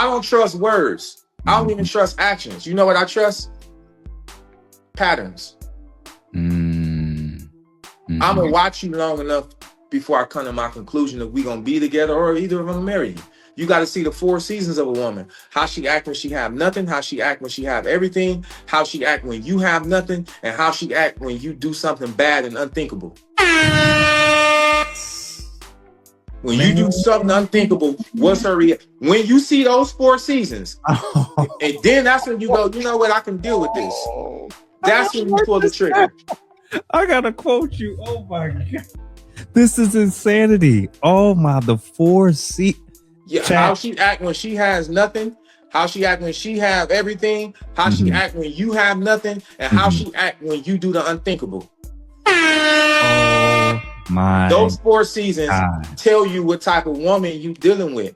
I don't trust words. I don't even trust actions. You know what I trust? Patterns. I'm gonna watch you long enough before I come to my conclusion if we gonna be together or either of them marry you. You got to see the 4 seasons of a woman. How she act when she have nothing, how she act when she have everything, how she act when you have nothing, and how she act when you do something bad and unthinkable. When you do something unthinkable, what's her reaction? When you see those 4 seasons, and then that's when you go, you know what, I can deal with this. That's when you pull the trigger. I gotta quote you. Oh my god, this is insanity. Oh my, the 4 seasons. Yeah, how she act when she has nothing, how she act when she have everything, how she act when you have nothing, and how she act when you do the unthinkable. Oh my! Those 4 seasons tell you what type of woman you dealing with.